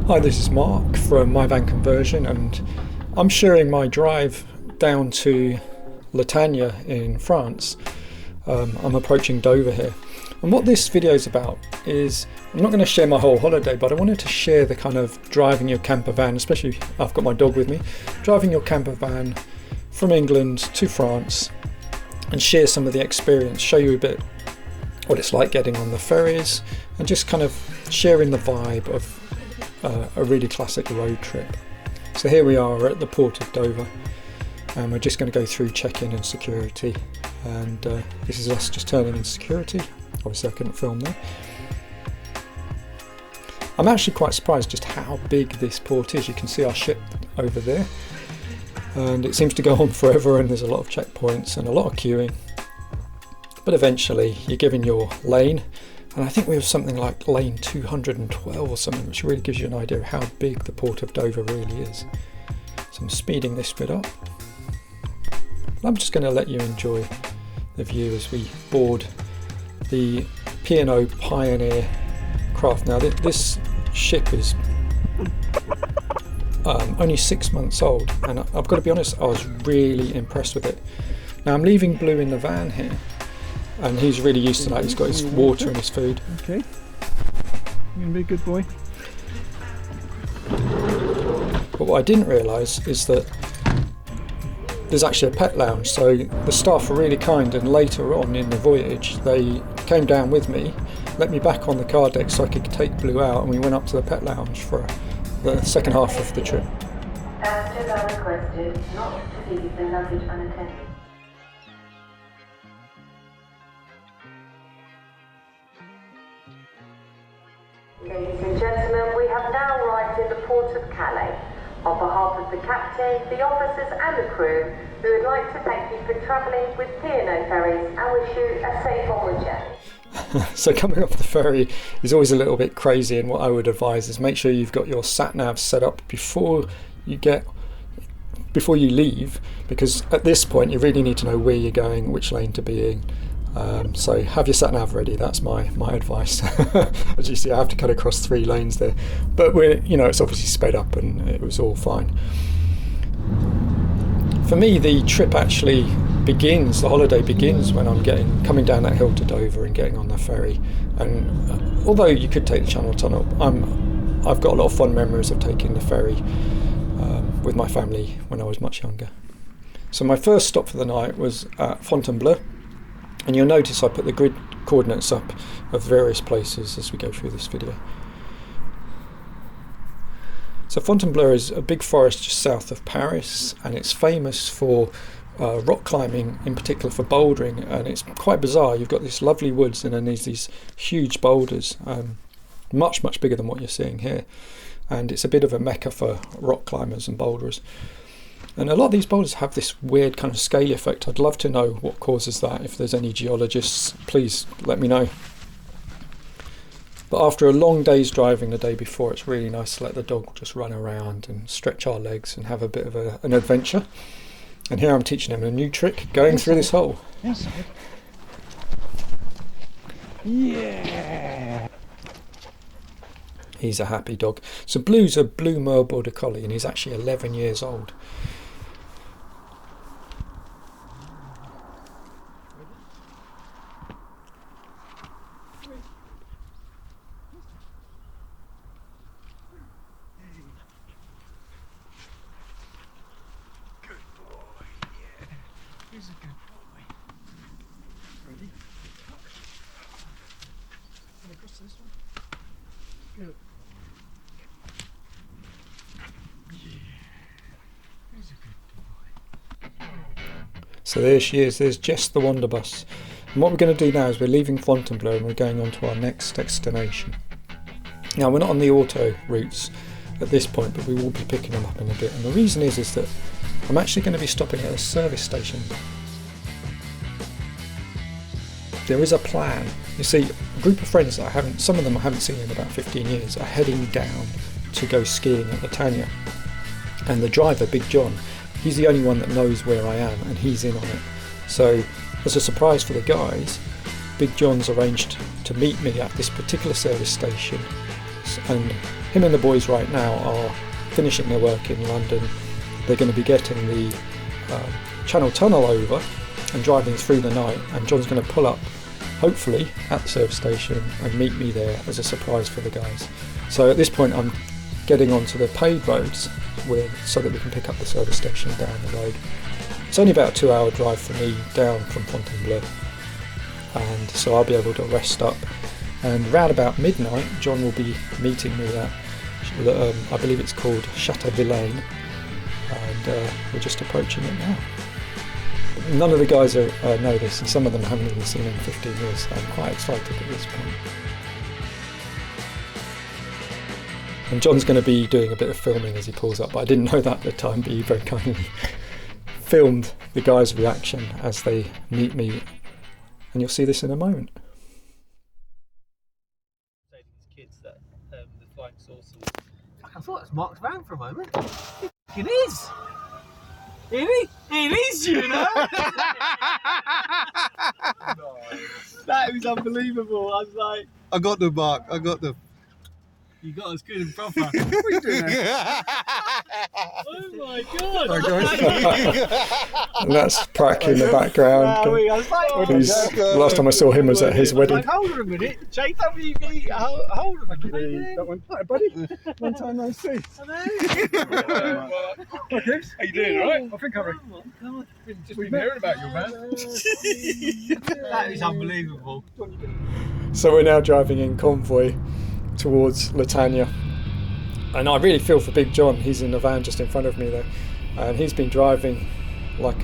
Hi, this is Mark from My Van Conversion, and I'm sharing my drive down to Latania in France. I'm approaching Dover here, and what this video is about is, I'm not going to share my whole holiday, but I wanted to share the kind of driving your camper van, especially I've got my dog with me, driving your camper van from England to France, and share some of the experience, show you a bit what it's like getting on the ferries, and just kind of sharing the vibe of a really classic road trip. So here we are at the port of Dover, and we're just going to go through check-in and security, and this is us just turning in security. Obviously I couldn't film there. I'm actually quite surprised just how big this port is. You can see our ship over there, and it seems to go on forever, and there's a lot of checkpoints and a lot of queuing, but eventually you're given your lane. And I think we have something like lane 212 or something, which really gives you an idea of how big the port of Dover really is. So I'm speeding this bit up. I'm just going to let you enjoy the view as we board the P&O Pioneer craft. Now this ship is only 6 months old, and I've got to be honest, I was really impressed with it. Now I'm leaving Blue in the van here, and he's really used to that. He's got his water and his food. Okay, you're gonna be a good boy. But what I didn't realise is that there's actually a pet lounge, so the staff were really kind, and later on in the voyage they came down with me, let me back on the car deck so I could take Blue out, and we went up to the pet lounge for the second half of the trip. Passengers are requested not to leave their luggage unattended. Ladies and gentlemen, we have now arrived in the port of Calais. On behalf of the captain, the officers and the crew, we would like to thank you for travelling with P&O ferries and wish you a safe onward journey. So coming off the ferry is always a little bit crazy, and what I would advise is make sure you've got your sat-nav set up before you leave, because at this point you really need to know where you're going, which lane to be in. So have your sat-nav ready. That's my advice. As you see, I have to cut across 3 lanes there, but it's obviously sped up and it was all fine. For me, the trip actually begins, the holiday begins when I'm coming down that hill to Dover and getting on the ferry. And although you could take the Channel Tunnel, I've got a lot of fond memories of taking the ferry with my family when I was much younger. So my first stop for the night was at Fontainebleau. And you'll notice I put the grid coordinates up of various places as we go through this video. So Fountainbleau is a big forest just south of Paris, and it's famous for rock climbing, in particular for bouldering, and it's quite bizarre. You've got this lovely woods, and then there's these huge boulders, much bigger than what you're seeing here, and it's a bit of a mecca for rock climbers and boulderers. And a lot of these boulders have this weird kind of scaly effect. I'd love to know what causes that. If there's any geologists, please let me know. But after a long day's driving the day before, it's really nice to let the dog just run around and stretch our legs and have a bit of an adventure. And here I'm teaching him a new trick, going through this hole. Yes. Yeah. He's a happy dog. So Blue's a blue Merle Border Collie, and he's actually 11 years old. He's a good boy. Ready? Come across this one. Good. Yeah. He's a good boy. So there she is, there's Jess the Wonder Bus. And what we're going to do now is we're leaving Fontainebleau and we're going on to our next destination. Now we're not on the auto routes at this point, but we will be picking them up in a bit. And the reason is that I'm actually going to be stopping at a service station. There is a plan. You see, a group of friends that some of them I haven't seen in about 15 years, are heading down to go skiing at Latania. And the driver, Big John, he's the only one that knows where I am, and he's in on it. So as a surprise for the guys, Big John's arranged to meet me at this particular service station house, and him and the boys right now are finishing their work in London. They're going to be getting the Channel Tunnel over and driving through the night, and John's going to pull up hopefully at the service station and meet me there as a surprise for the guys. So at this point I'm getting onto the paved roads so that we can pick up the service station down the road. It's only about a 2-hour drive for me down from Fontainebleau, and so I'll be able to rest up, and round about midnight John will be meeting me at I believe it's called Chateauvillain, and we're just approaching it now. None of the guys know this, and some of them haven't even seen him in 15 years, so I'm quite excited at this point. And John's going to be doing a bit of filming as he pulls up, but I didn't know that at the time, but he very kindly filmed the guys' reaction as they meet me, and you'll see this in a moment. Kids that the flying saucers. I thought it was Mark's van for a moment. It is! It is, you know! That was unbelievable. I was like, I got the mark. I got the. You got us good and proper. oh my god! And that's Prack in the background. I was like, Last time I saw him was at his wedding. Hold on a minute. JWB, hold on a minute. That one. Hi, buddy. Long time no see. Hello. Okay. How you doing, all right? I think I'm. Oh my god. Just been hearing about your man. That is unbelievable. So we're now driving in convoy towards Latania, and I really feel for Big John. He's in the van just in front of me there, and he's been driving like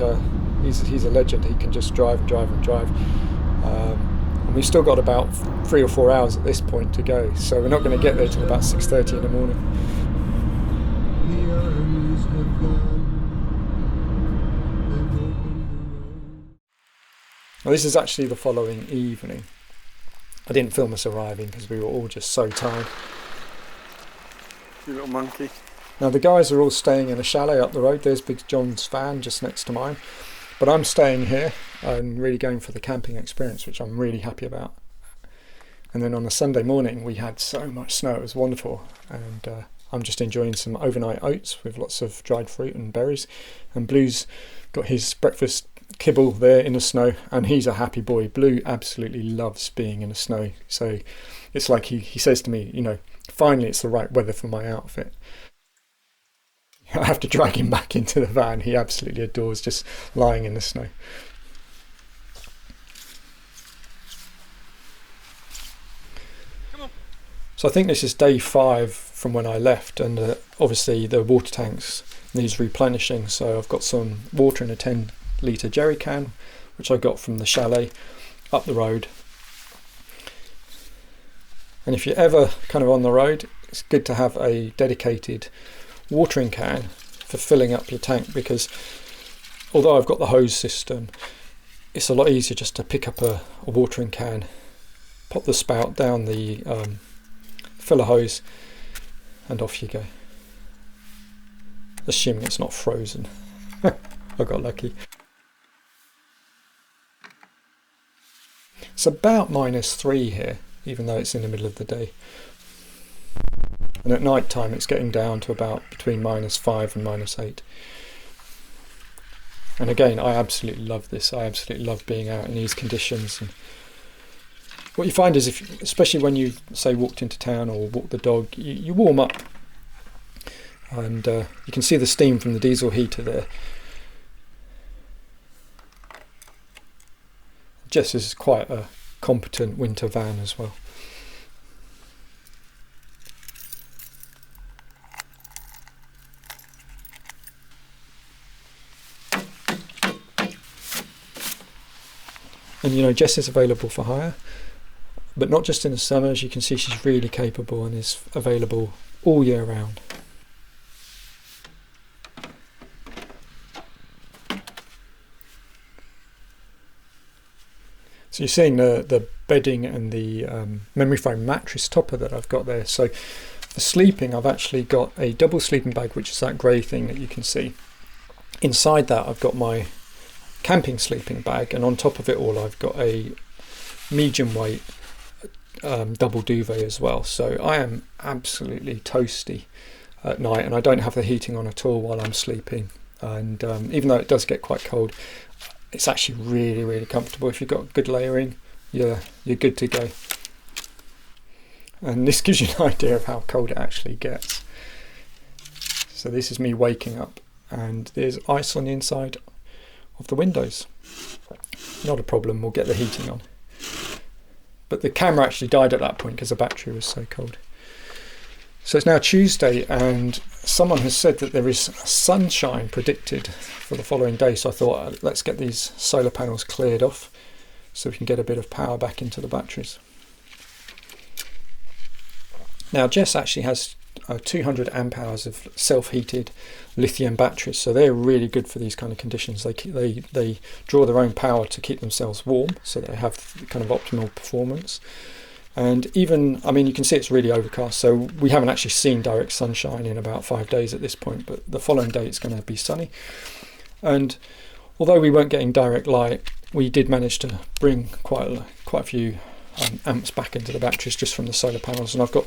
he's a legend. He can just drive and drive and drive, and we've still got about 3 or 4 hours at this point to go, so we're not going to get there till about 6:30 in the morning. Well, this is actually the following evening. I didn't film us arriving because we were all just so tired. You little monkey. Now the guys are all staying in a chalet up the road. There's Big John's van just next to mine. But I'm staying here and really going for the camping experience, which I'm really happy about. And then on a Sunday morning we had so much snow, it was wonderful. And I'm just enjoying some overnight oats with lots of dried fruit and berries. And Blue's got his breakfast kibble there in the snow, and he's a happy boy. Blue absolutely loves being in the snow, so it's like he says to me, you know, finally it's the right weather for my outfit. I have to drag him back into the van. He absolutely adores just lying in the snow. So I think this is day 5 from when I left, and obviously the water tanks needs replenishing, so I've got some water in a 10-litre jerry can, which I got from the chalet up the road. And if you're ever kind of on the road, it's good to have a dedicated watering can for filling up your tank, because although I've got the hose system, it's a lot easier just to pick up a watering can, pop the spout down the filler hose, and off you go. Assuming it's not frozen. I got lucky. It's about -3 here, even though it's in the middle of the day. And at night time it's getting down to about between -5 and -8. And again, I absolutely love this. I absolutely love being out in these conditions. And what you find is, especially when you say walked into town or walked the dog, you warm up, and you can see the steam from the diesel heater there. Jess is quite a competent winter van as well. And you know, Jess is available for hire, but not just in the summer. As you can see, she's really capable and is available all year round. So you're seeing the bedding and the memory foam mattress topper that I've got there. So for sleeping, I've actually got a double sleeping bag, which is that grey thing that you can see. Inside that, I've got my camping sleeping bag, and on top of it all, I've got a medium weight double duvet as well, so I am absolutely toasty at night, and I don't have the heating on at all while I'm sleeping. And even though it does get quite cold, it's actually really, really comfortable. If you've got good layering, you're good to go. And this gives you an idea of how cold it actually gets. So this is me waking up, and there's ice on the inside of the windows. Not a problem, we'll get the heating on. But the camera actually died at that point because the battery was so cold. So it's now Tuesday, and someone has said that there is sunshine predicted for the following day, so I thought let's get these solar panels cleared off so we can get a bit of power back into the batteries. Now Jess actually has 200 amp hours of self-heated lithium batteries, so they're really good for these kind of conditions. They draw their own power to keep themselves warm, so they have kind of optimal performance. And even, I mean, you can see it's really overcast, so we haven't actually seen direct sunshine in about 5 days at this point, but the following day it's going to be sunny. And although we weren't getting direct light, we did manage to bring quite a few amps back into the batteries just from the solar panels. And I've got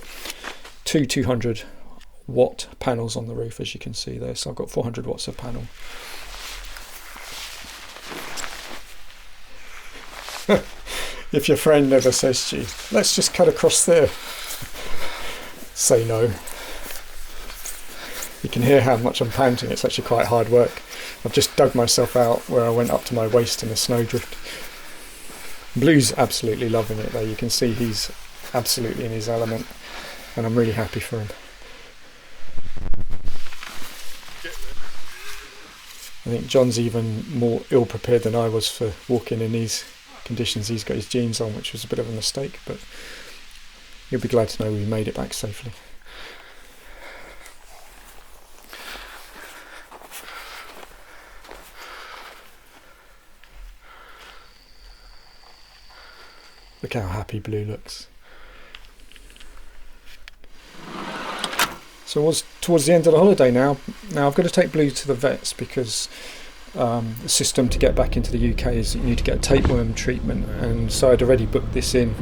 two 200 watt panels on the roof, as you can see there, so I've got 400 watts of panel. If your friend ever says to you, let's just cut across there, say no. You can hear how much I'm panting. It's actually quite hard work. I've just dug myself out where I went up to my waist in a snowdrift. Blue's absolutely loving it though. You can see he's absolutely in his element, and I'm really happy for him. I think John's even more ill prepared than I was for walking in these conditions. He's got his jeans on, which was a bit of a mistake, but you'll be glad to know we made it back safely. Look how happy Blue looks. So it was towards the end of the holiday now. Now I've got to take Blue to the vets because the system to get back into the UK is that you need to get a tapeworm treatment, and so I'd already booked this in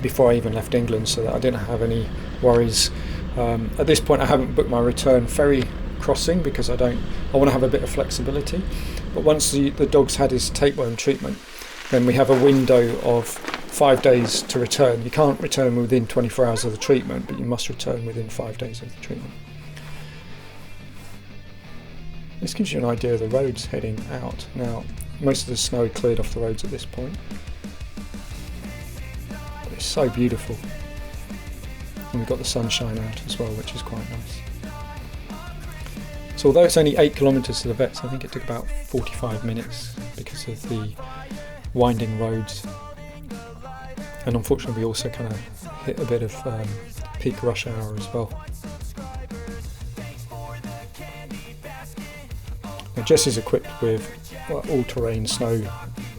before I even left England so that I didn't have any worries. At this point I haven't booked my return ferry crossing because I want to have a bit of flexibility, but once the dog's had his tapeworm treatment, then we have a window of 5 days to return. You can't return within 24 hours of the treatment, but you must return within 5 days of the treatment. This gives you an idea of the roads heading out. Now, most of the snow had cleared off the roads at this point. But it's so beautiful. And we've got the sunshine out as well, which is quite nice. So although it's only 8 kilometres to the vets, I think it took about 45 minutes because of the winding roads. And unfortunately we also kind of hit a bit of peak rush hour as well. Now Jess is equipped with all-terrain snow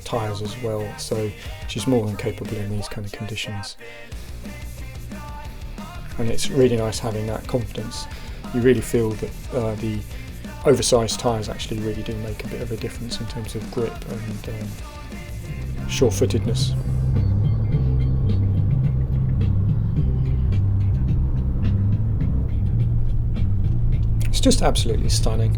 tyres as well, so she's more than capable in these kind of conditions. And it's really nice having that confidence. You really feel that the oversized tyres actually really do make a bit of a difference in terms of grip and sure-footedness. It's just absolutely stunning.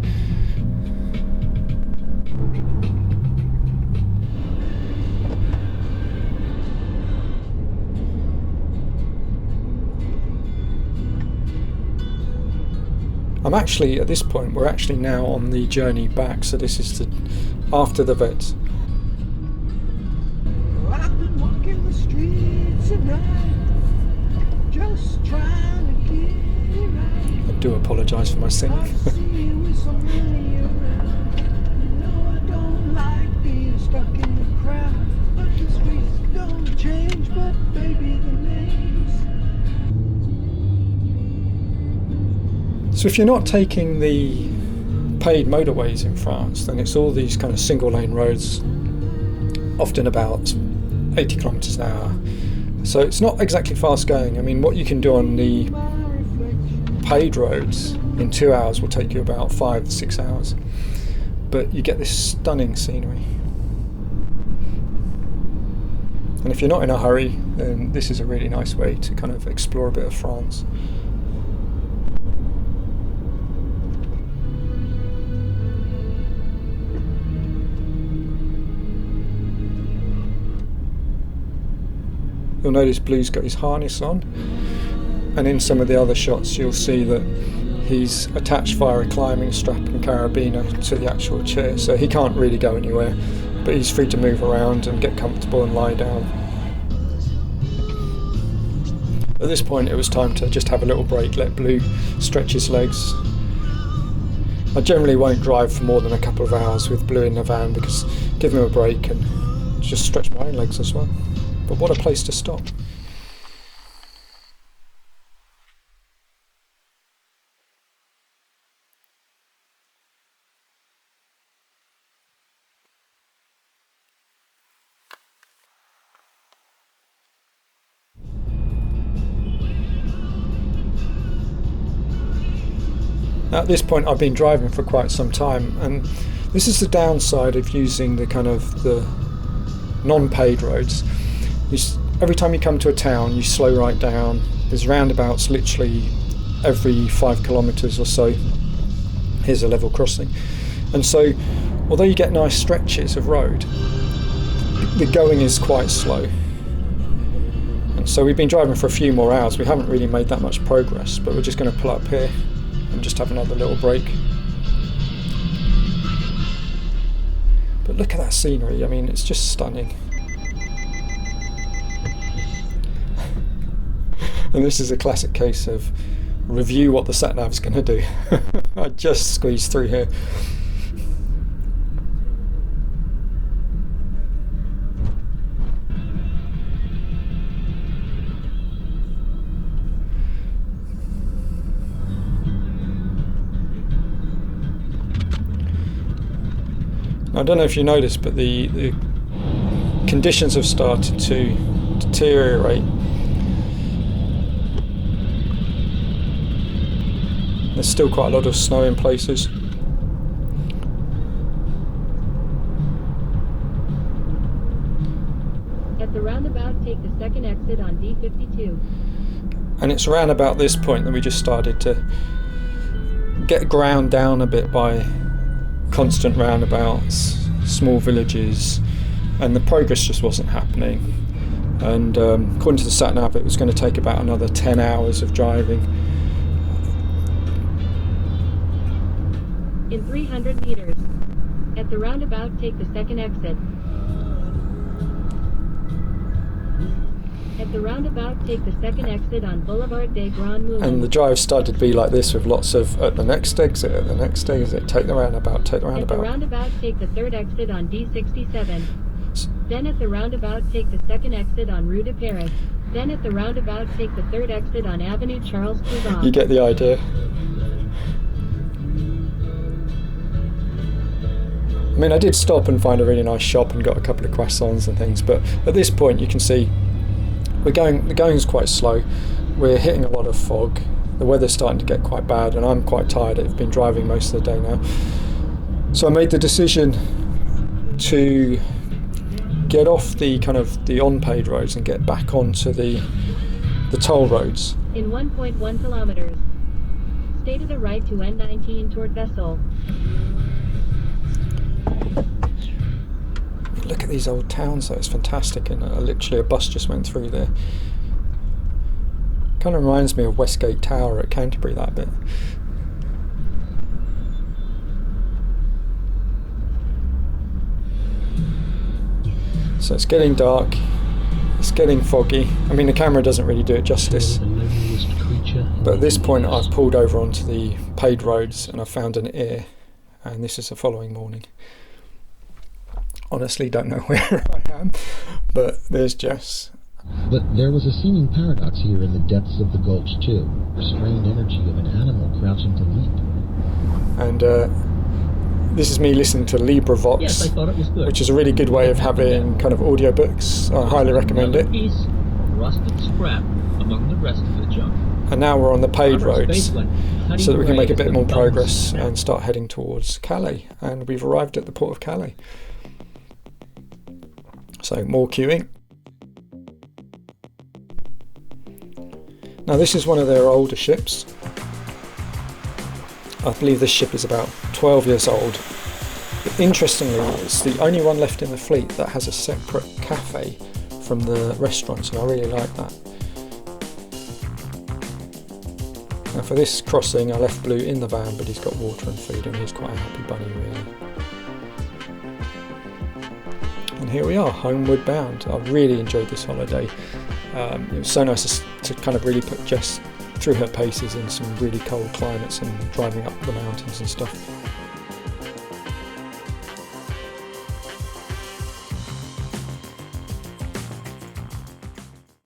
I'm actually, at this point, we're actually now on the journey back, so this is after the vets. I've been walking the streets at night, just trying to get right. I do apologise for my singing. I see you with so many around. You know I don't like being stuck in the crowd, but the streets don't change, but baby the names. So if you're not taking the paid motorways in France, then it's all these kind of single lane roads, often about 80 kilometres an hour. So it's not exactly fast going. I mean, what you can do on the paid roads in 2 hours will take you about 5 to 6 hours. But you get this stunning scenery. And if you're not in a hurry, then this is a really nice way to kind of explore a bit of France. You'll notice Blue's got his harness on, and in some of the other shots you'll see that he's attached via a climbing strap and carabiner to the actual chair, so he can't really go anywhere, but he's free to move around and get comfortable and lie down. At this point it was time to just have a little break, let Blue stretch his legs. I generally won't drive for more than a couple of hours with Blue in the van, because give him a break and just stretch my own legs as well. But what a place to stop. Now at this point I've been driving for quite some time, and this is the downside of using the kind of the non-paid roads. Every time you come to a town you slow right down. There's roundabouts literally every 5 kilometres or so. Here's a level crossing, and so although you get nice stretches of road, the going is quite slow. And so we've been driving for a few more hours. We haven't really made that much progress, but we're just going to pull up here and just have another little break. But look at that scenery, I mean, it's just stunning. And this is a classic case of review what the sat-nav's going to do. I just squeezed through here. I don't know if you noticed, but the conditions have started to deteriorate. There's still quite a lot of snow in places. At the roundabout, take the second exit on D52. And it's around about this point that we just started to get ground down a bit by constant roundabouts, small villages, and the progress just wasn't happening. And according to the sat-nav, it was going to take about another 10 hours of driving. In 300 meters. At the roundabout, take the second exit. At the roundabout, take the second exit on Boulevard des Grands Moulins. And the drive started to be like this, with lots of at the next exit, at the next exit, take the roundabout, take the roundabout. At the roundabout, take the third exit on D67. Then at the roundabout, take the second exit on Rue de Paris. Then at the roundabout, take the third exit on Avenue Charles Courchevel. You get the idea. I mean, I did stop and find a really nice shop and got a couple of croissants and things, but at this point you can see the going's quite slow. We're hitting a lot of fog. The weather's starting to get quite bad, and I'm quite tired. I've been driving most of the day now. So I made the decision to get off the kind of the unpaid roads and get back onto the toll roads. In 1.1 kilometers. Stay to the right to N19 toward Vessel. Look at these old towns though, it's fantastic, and literally a bus just went through there. Kind of reminds me of Westgate Tower at Canterbury, that bit. So it's getting dark, it's getting foggy. I mean, the camera doesn't really do it justice, but at this point I've pulled over onto the paid roads and I've found an inn, and this is the following morning. Honestly, don't know where I am, but there's Jess. But there was a seeming paradox here in the depths of the gulch too. Restrained energy of an animal crouching to leap. And this is me listening to LibriVox, Yes, I thought it was good. which is a really good way of having kind of audiobooks. I highly recommend it. Piece, rusted scrap among the rest of the junk. And now we're on the paid Armor roads, spaceland, so that we can make a bit cutting more away progress the and start heading towards Calais. And we've arrived at the port of Calais. So more queuing. Now this is one of their older ships. I believe this ship is about 12 years old. But interestingly, it's the only one left in the fleet that has a separate cafe from the restaurant, so I really like that. Now for this crossing I left Blue in the van, but he's got water and food and he's quite a happy bunny really. And here we are, homeward bound. I really enjoyed this holiday. It was so nice to kind of really put Jess through her paces in some really cold climates and driving up the mountains and stuff.